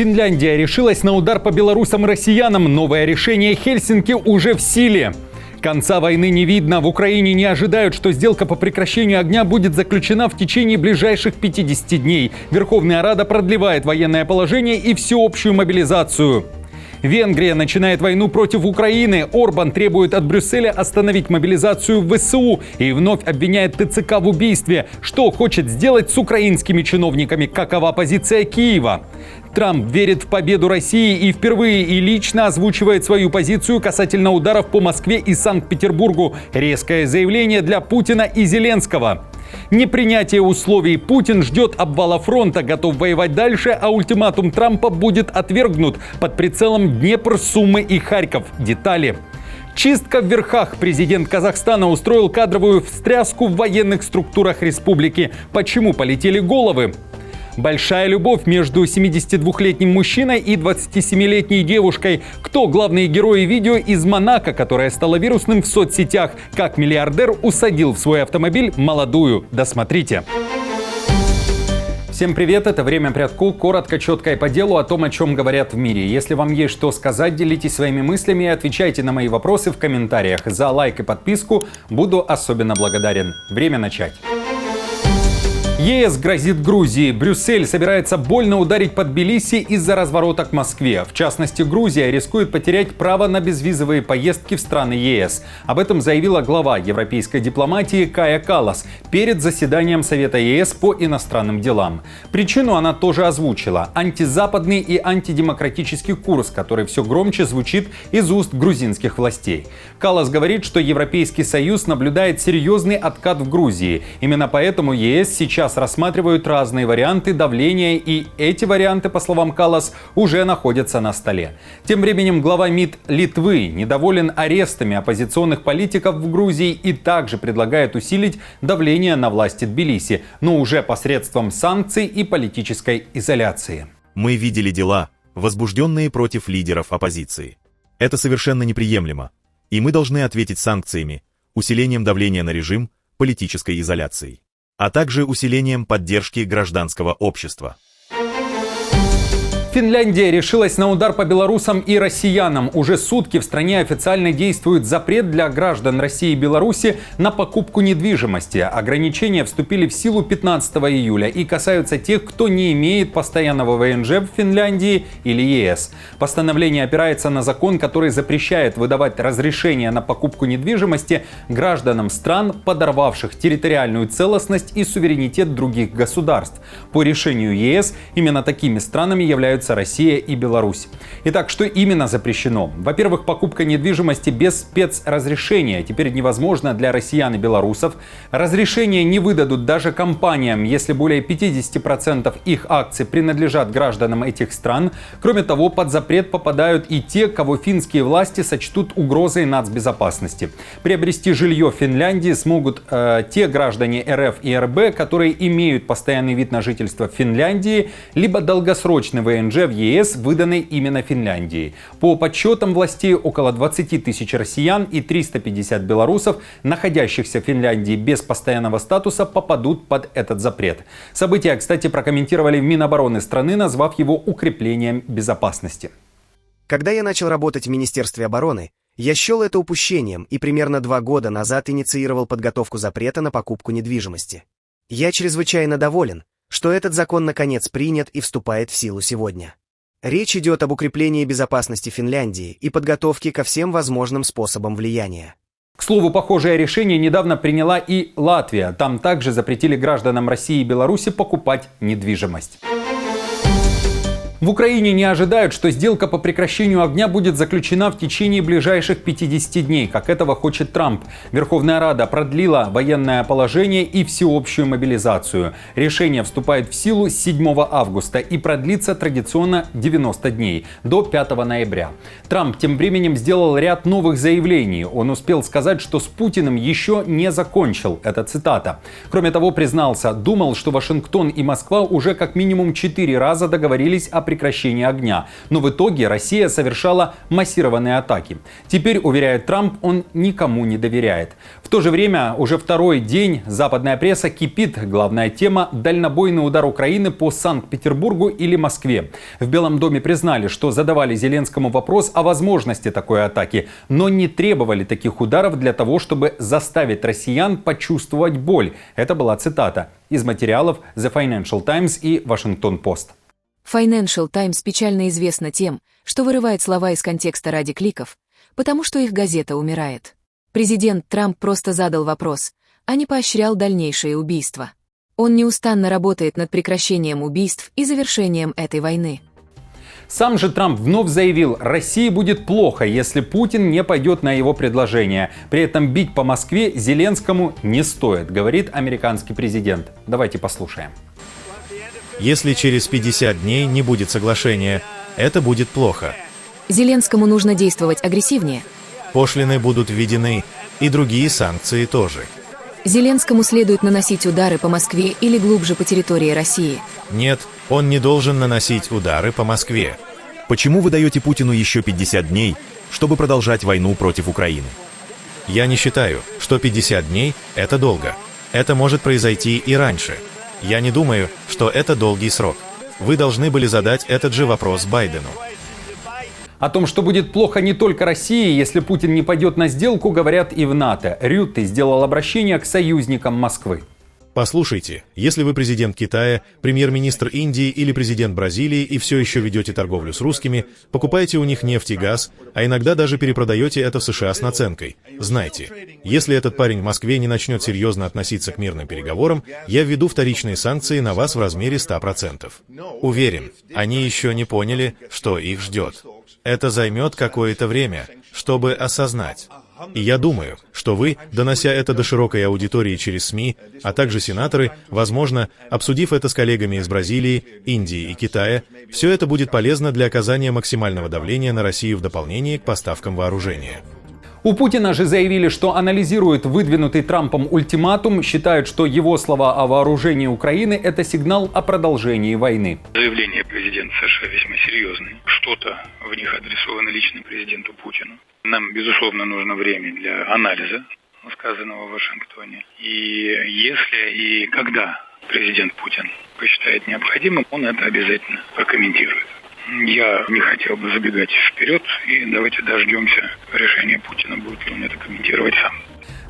Финляндия решилась на удар по белорусам и россиянам. Новое решение Хельсинки уже в силе. Конца войны не видно. В Украине не ожидают, что сделка по прекращению огня будет заключена в течение ближайших 50 дней. Верховная Рада продлевает военное положение и всеобщую мобилизацию. Венгрия начинает войну против Украины. Орбан требует от Брюсселя остановить мобилизацию в ВСУ и вновь обвиняет ТЦК в убийстве. Что хочет сделать с украинскими чиновниками? Какова позиция Киева? Трамп верит в победу России и впервые и лично озвучивает свою позицию касательно ударов по Москве и Санкт-Петербургу. Резкое заявление для Путина и Зеленского. Непринятие условий. Путин ждет обвала фронта, готов воевать дальше, а ультиматум Трампа будет отвергнут. Под прицелом Днепр, Сумы и Харьков. Детали. Чистка в верхах. Президент Казахстана устроил кадровую встряску в военных структурах республики. Почему полетели головы? Большая любовь между 72-летним мужчиной и 27-летней девушкой. Кто главные герои видео из Монако, которое стало вирусным в соцсетях? Как миллиардер усадил в свой автомобиль молодую? Досмотрите. Всем привет, это «Время прятку». Коротко, четко и по делу о том, о чем говорят в мире. Если вам есть что сказать, делитесь своими мыслями и отвечайте на мои вопросы в комментариях. За лайк и подписку буду особенно благодарен. Время начать. ЕС грозит Грузии. Брюссель собирается больно ударить по Тбилиси из-за разворота к Москве. В частности, Грузия рискует потерять право на безвизовые поездки в страны ЕС. Об этом заявила глава европейской дипломатии Кая Каллас перед заседанием Совета ЕС по иностранным делам. Причину она тоже озвучила – антизападный и антидемократический курс, который все громче звучит из уст грузинских властей. Каллас говорит, что Европейский Союз наблюдает серьезный откат в Грузии. Именно поэтому ЕС сейчас рассматривают разные варианты давления, и эти варианты, по словам Каллас, уже находятся на столе. Тем временем глава МИД Литвы недоволен арестами оппозиционных политиков в Грузии и также предлагает усилить давление на власти Тбилиси, но уже посредством санкций и политической изоляции. Мы видели дела, возбужденные против лидеров оппозиции. Это совершенно неприемлемо, и мы должны ответить санкциями, усилением давления на режим, политической изоляцией, а также усилением поддержки гражданского общества. Финляндия решилась на удар по белорусам и россиянам. Уже сутки в стране официально действует запрет для граждан России и Беларуси на покупку недвижимости. Ограничения вступили в силу 15 июля и касаются тех, кто не имеет постоянного ВНЖ в Финляндии или ЕС. Постановление опирается на закон, который запрещает выдавать разрешение на покупку недвижимости гражданам стран, подорвавших территориальную целостность и суверенитет других государств. По решению ЕС именно такими странами являются Россия и Беларусь. Итак, что именно запрещено? Во-первых, покупка недвижимости без спецразрешения теперь невозможна для россиян и белорусов. Разрешение не выдадут даже компаниям, если более 50% их акций принадлежат гражданам этих стран. Кроме того, под запрет попадают и те, кого финские власти сочтут угрозой нацбезопасности. Приобрести жилье в Финляндии смогут те граждане РФ и РБ, которые имеют постоянный вид на жительство в Финляндии, либо долгосрочный ВНЖ в ЕС, выданный именно Финляндии. По подсчетам властей, около 20 тысяч россиян и 350 белорусов, находящихся в Финляндии без постоянного статуса, попадут под этот запрет. События, кстати, прокомментировали в Минобороны страны, назвав его укреплением безопасности. Когда я начал работать в Министерстве обороны, я счел это упущением и примерно 2 года назад инициировал подготовку запрета на покупку недвижимости. Я чрезвычайно доволен, что этот закон наконец принят и вступает в силу сегодня. Речь идет об укреплении безопасности Финляндии и подготовке ко всем возможным способам влияния. К слову, похожее решение недавно приняла и Латвия. Там также запретили гражданам России и Беларуси покупать недвижимость. В Украине не ожидают, что сделка по прекращению огня будет заключена в течение ближайших 50 дней, как этого хочет Трамп. Верховная Рада продлила военное положение и всеобщую мобилизацию. Решение вступает в силу с 7 августа и продлится традиционно 90 дней, до 5 ноября. Трамп тем временем сделал ряд новых заявлений. Он успел сказать, что с Путиным еще не закончил. Это цитата. Кроме того, признался, думал, что Вашингтон и Москва уже как минимум 4 раза договорились о прекращении огня. Но в итоге Россия совершала массированные атаки. Теперь, уверяет Трамп, он никому не доверяет. В то же время уже второй день западная пресса кипит. Главная тема – дальнобойный удар Украины по Санкт-Петербургу или Москве. В Белом доме признали, что задавали Зеленскому вопрос о возможности такой атаки, но не требовали таких ударов для того, чтобы заставить россиян почувствовать боль. Это была цитата из материалов The Financial Times и Washington Post. Financial Times печально известна тем, что вырывает слова из контекста ради кликов, потому что их газета умирает. Президент Трамп просто задал вопрос, а не поощрял дальнейшие убийства. Он неустанно работает над прекращением убийств и завершением этой войны. Сам же Трамп вновь заявил, России будет плохо, если Путин не пойдет на его предложение. При этом бить по Москве Зеленскому не стоит, говорит американский президент. Давайте послушаем. Если через 50 дней не будет соглашения, это будет плохо. Зеленскому нужно действовать агрессивнее. Пошлины будут введены, и другие санкции тоже. Зеленскому следует наносить удары по Москве или глубже по территории России. Нет, он не должен наносить удары по Москве. Почему вы даете Путину еще 50 дней, чтобы продолжать войну против Украины? Я не считаю, что 50 дней – это долго. Это может произойти и раньше. Я не думаю, что это долгий срок. Вы должны были задать этот же вопрос Байдену. О том, что будет плохо не только России, если Путин не пойдет на сделку, говорят и в НАТО. Рютте сделал обращение к союзникам Москвы. Послушайте, если вы президент Китая, премьер-министр Индии или президент Бразилии и все еще ведете торговлю с русскими, покупаете у них нефть и газ, а иногда даже перепродаете это в США с наценкой. Знайте, если этот парень в Москве не начнет серьезно относиться к мирным переговорам, я введу вторичные санкции на вас в размере 100%. Уверен, они еще не поняли, что их ждет. Это займет какое-то время, чтобы осознать. И я думаю, что вы, донося это до широкой аудитории через СМИ, а также сенаторы, возможно, обсудив это с коллегами из Бразилии, Индии и Китая, все это будет полезно для оказания максимального давления на Россию в дополнение к поставкам вооружения. У Путина же заявили, что анализируют выдвинутый Трампом ультиматум, считают, что его слова о вооружении Украины – это сигнал о продолжении войны. Заявления президента США весьма серьезные. Что-то в них адресовано лично президенту Путину. Нам, безусловно, нужно время для анализа сказанного в Вашингтоне. И если и когда президент Путин посчитает необходимым, он это обязательно прокомментирует. Я не хотел бы забегать вперед, и давайте дождемся решения Путина, будет ли он это комментировать сам.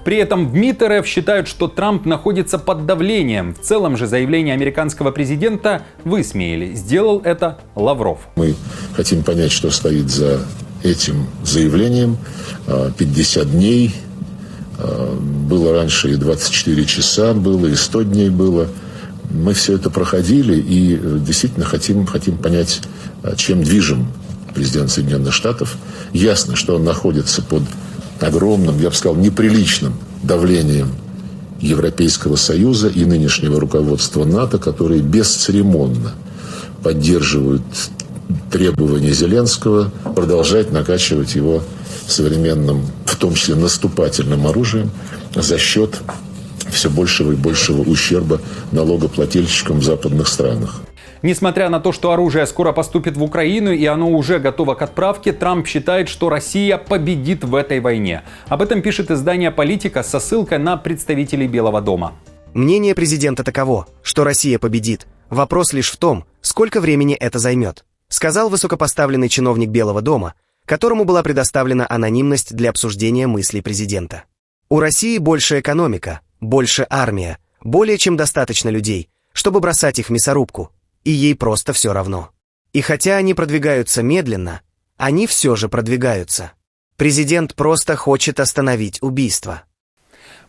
При этом в МИД РФ считают, что Трамп находится под давлением. В целом же заявление американского президента высмеяли. Сделал это Лавров. Мы хотим понять, что стоит за этим заявлением. 50 дней, было раньше и 24 часа было, и 100 дней было. Мы все это проходили и действительно хотим понять, чем движим президент Соединенных Штатов. Ясно, что он находится под огромным, я бы сказал, неприличным давлением Европейского Союза и нынешнего руководства НАТО, которые бесцеремонно поддерживают требования Зеленского продолжать накачивать его современным, в том числе наступательным оружием, за счет все большего и большего ущерба налогоплательщикам в западных странах. Несмотря на то, что оружие скоро поступит в Украину и оно уже готово к отправке, Трамп считает, что Россия победит в этой войне. Об этом пишет издание «Политика» со ссылкой на представителей Белого дома. Мнение президента таково, что Россия победит. Вопрос лишь в том, сколько времени это займет, сказал высокопоставленный чиновник Белого дома, которому была предоставлена анонимность для обсуждения мыслей президента. У России больше экономика, больше армия, более чем достаточно людей, чтобы бросать их в мясорубку. И ей просто все равно. И хотя они продвигаются медленно, они все же продвигаются. Президент просто хочет остановить убийство.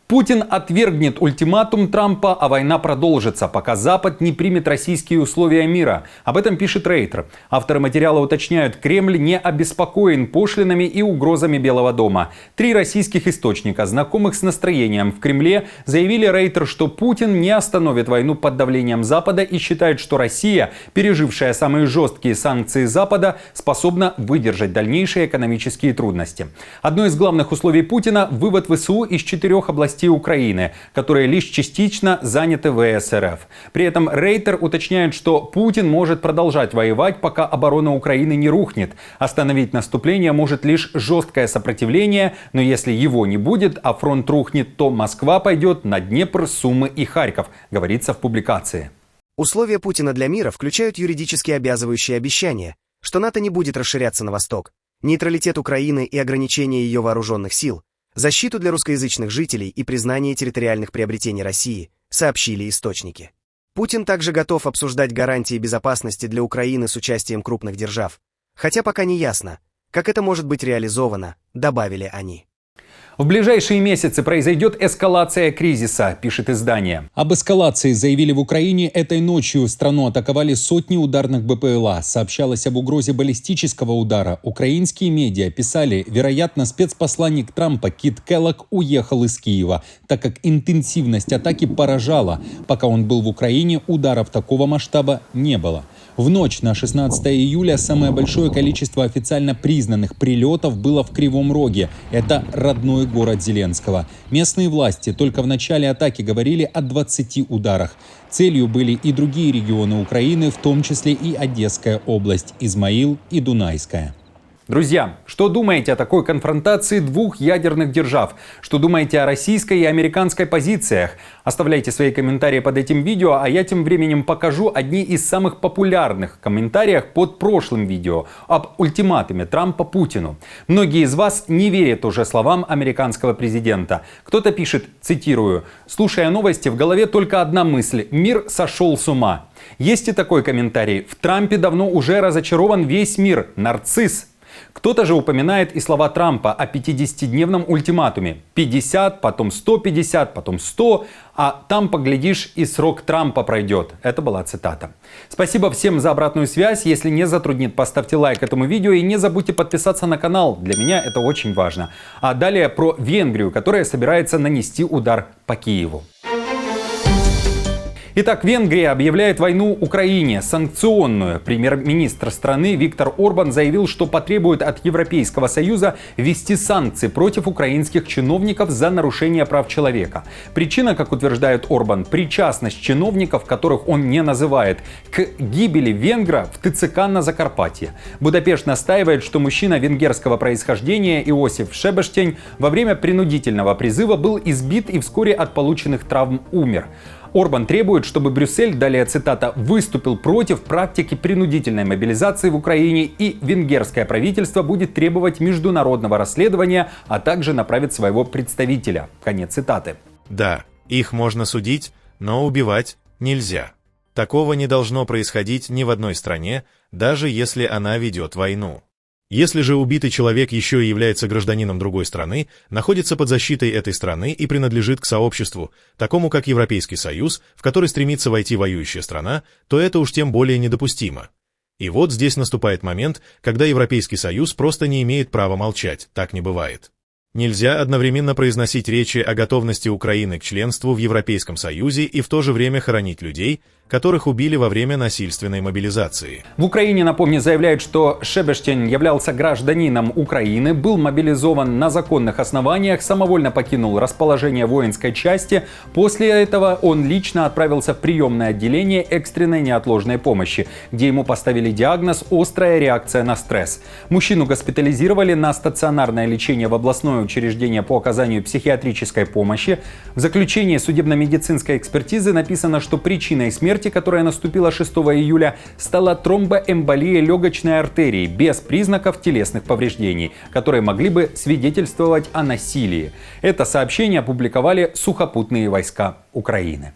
Путин отвергнет ультиматум Трампа, а война продолжится, пока Запад не примет российские условия мира. Об этом пишет Рейтер. Авторы материала уточняют, Кремль не обеспокоен пошлинами и угрозами Белого дома. 3 российских источника, знакомых с настроением в Кремле, заявили Рейтер, что Путин не остановит войну под давлением Запада и считает, что Россия, пережившая самые жесткие санкции Запада, способна выдержать дальнейшие экономические трудности. Одно из главных условий Путина – вывод ВСУ из 4 областей властей Украины, которые лишь частично заняты ВС РФ. При этом Рейтер уточняет, что Путин может продолжать воевать, пока оборона Украины не рухнет. Остановить наступление может лишь жесткое сопротивление, но если его не будет, а фронт рухнет, то Москва пойдет на Днепр, Сумы и Харьков, говорится в публикации. Условия Путина для мира включают юридически обязывающие обещания, что НАТО не будет расширяться на восток, нейтралитет Украины и ограничение ее вооруженных сил, защиту для русскоязычных жителей и признание территориальных приобретений России, сообщили источники. Путин также готов обсуждать гарантии безопасности для Украины с участием крупных держав, хотя пока не ясно, как это может быть реализовано, добавили они. В ближайшие месяцы произойдет эскалация кризиса, пишет издание. Об эскалации заявили в Украине этой ночью. Страну атаковали сотни ударных БПЛА. Сообщалось об угрозе баллистического удара. Украинские медиа писали, вероятно, спецпосланник Трампа Кит Келлог уехал из Киева, так как интенсивность атаки поражала. Пока он был в Украине, ударов такого масштаба не было. В ночь на 16 июля самое большое количество официально признанных прилетов было в Кривом Роге. Это родной город Зеленского. Местные власти только в начале атаки говорили о 20 ударах. Целью были и другие регионы Украины, в том числе и Одесская область, Измаил и Дунайская. Друзья, что думаете о такой конфронтации двух ядерных держав? Что думаете о российской и американской позициях? Оставляйте свои комментарии под этим видео, а я тем временем покажу одни из самых популярных комментариев под прошлым видео об ультиматуме Трампа Путину. Многие из вас не верят уже словам американского президента. Кто-то пишет, цитирую, «Слушая новости, в голове только одна мысль – мир сошел с ума». Есть и такой комментарий. В Трампе давно уже разочарован весь мир. Нарцисс. Кто-то же упоминает и слова Трампа о 50-дневном ультиматуме. 50, потом 150, потом 100, а там, поглядишь, и срок Трампа пройдет. Это была цитата. Спасибо всем за обратную связь. Если не затруднит, поставьте лайк этому видео и не забудьте подписаться на канал. Для меня это очень важно. А далее про Венгрию, которая собирается нанести удар по Киеву. Итак, Венгрия объявляет войну Украине, санкционную. Премьер-министр страны Виктор Орбан заявил, что потребует от Европейского Союза ввести санкции против украинских чиновников за нарушение прав человека. Причина, как утверждает Орбан, причастность чиновников, которых он не называет, к гибели венгра в ТЦК на Закарпатье. Будапешт настаивает, что мужчина венгерского происхождения Иосиф Шебештень во время принудительного призыва был избит и вскоре от полученных травм умер. Орбан требует, чтобы Брюссель, далее цитата, выступил против практики принудительной мобилизации в Украине, и венгерское правительство будет требовать международного расследования, а также направит своего представителя. Конец цитаты. Да, их можно судить, но убивать нельзя. Такого не должно происходить ни в одной стране, даже если она ведет войну. Если же убитый человек еще и является гражданином другой страны, находится под защитой этой страны и принадлежит к сообществу, такому как Европейский Союз, в который стремится войти воюющая страна, то это уж тем более недопустимо. И вот здесь наступает момент, когда Европейский Союз просто не имеет права молчать, так не бывает. Нельзя одновременно произносить речи о готовности Украины к членству в Европейском Союзе и в то же время хоронить людей, которых убили во время насильственной мобилизации. В Украине, напомню, заявляют, что Шебештень являлся гражданином Украины, был мобилизован на законных основаниях, самовольно покинул расположение воинской части. После этого он лично отправился в приемное отделение экстренной неотложной помощи, где ему поставили диагноз «острая реакция на стресс». Мужчину госпитализировали на стационарное лечение в областное учреждение по оказанию психиатрической помощи. В заключении судебно-медицинской экспертизы написано, что причиной смерти, которая наступила 6 июля, стала тромбоэмболия легочной артерии без признаков телесных повреждений, которые могли бы свидетельствовать о насилии. Это сообщение опубликовали сухопутные войска Украины.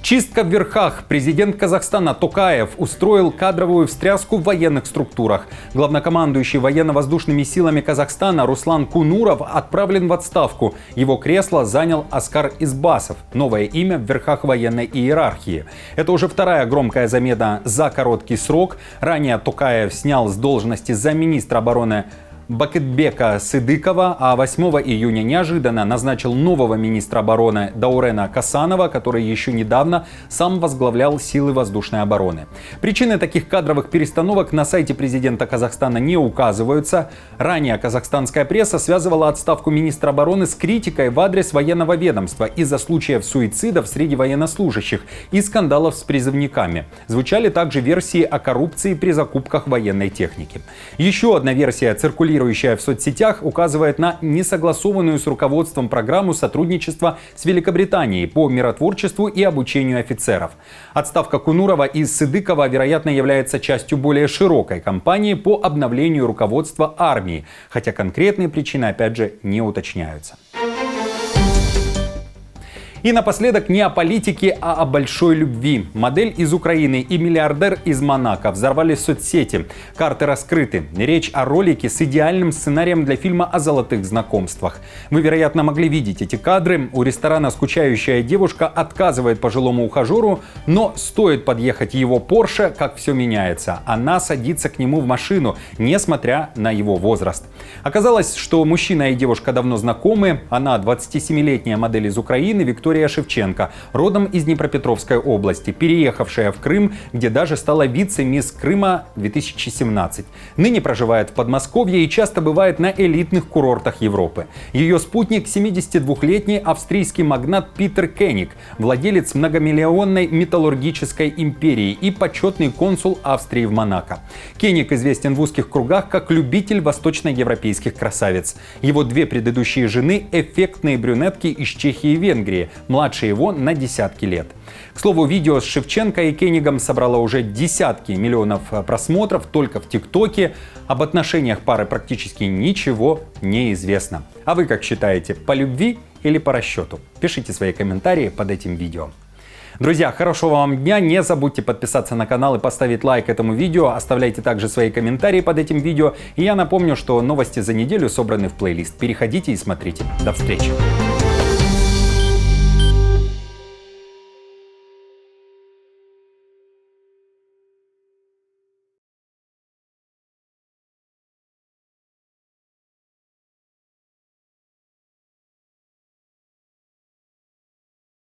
Чистка в верхах. Президент Казахстана Токаев устроил кадровую встряску в военных структурах. Главнокомандующий военно-воздушными силами Казахстана Руслан Кунуров отправлен в отставку. Его кресло занял Оскар Избасов, новое имя в верхах военной иерархии. Это уже вторая громкая замена за короткий срок. Ранее Токаев снял с должности замминистра обороны Бакытбека Сыдыкова, а 8 июня неожиданно назначил нового министра обороны Даурена Касанова, который еще недавно сам возглавлял силы воздушной обороны. Причины таких кадровых перестановок на сайте президента Казахстана не указываются. Ранее казахстанская пресса связывала отставку министра обороны с критикой в адрес военного ведомства из-за случаев суицидов среди военнослужащих и скандалов с призывниками. Звучали также версии о коррупции при закупках военной техники. Еще одна версия, циркулирующая в соцсетях, указывает на несогласованную с руководством программу сотрудничества с Великобританией по миротворчеству и обучению офицеров. Отставка Кунурова и Сыдыкова, вероятно, является частью более широкой кампании по обновлению руководства армии, хотя конкретные причины, опять же, не уточняются. И напоследок не о политике, а о большой любви. Модель из Украины и миллиардер из Монако взорвали соцсети. Карты раскрыты. Речь о ролике с идеальным сценарием для фильма о золотых знакомствах. Вы, вероятно, могли видеть эти кадры. У ресторана скучающая девушка отказывает пожилому ухажеру, но стоит подъехать его Порше, как все меняется. Она садится к нему в машину, несмотря на его возраст. Оказалось, что мужчина и девушка давно знакомы. Она 27-летняя модель из Украины, Виктория Шевченко, родом из Днепропетровской области, переехавшая в Крым, где даже стала вице-мисс Крыма 2017. Ныне проживает в Подмосковье и часто бывает на элитных курортах Европы. Ее спутник — 72-летний австрийский магнат Питер Кеник, владелец многомиллионной металлургической империи и почетный консул Австрии в Монако. Кеник известен в узких кругах как любитель восточноевропейских красавиц. Его две предыдущие жены — эффектные брюнетки из Чехии и Венгрии, младше его на десятки лет. К слову, видео с Шевченко и Кенигом собрало уже десятки миллионов просмотров только в ТикТоке. Об отношениях пары практически ничего не известно. А вы как считаете, по любви или по расчету? Пишите свои комментарии под этим видео. Друзья, хорошего вам дня, не забудьте подписаться на канал и поставить лайк этому видео, оставляйте также свои комментарии под этим видео. И я напомню, что новости за неделю собраны в плейлист. Переходите и смотрите. До встречи!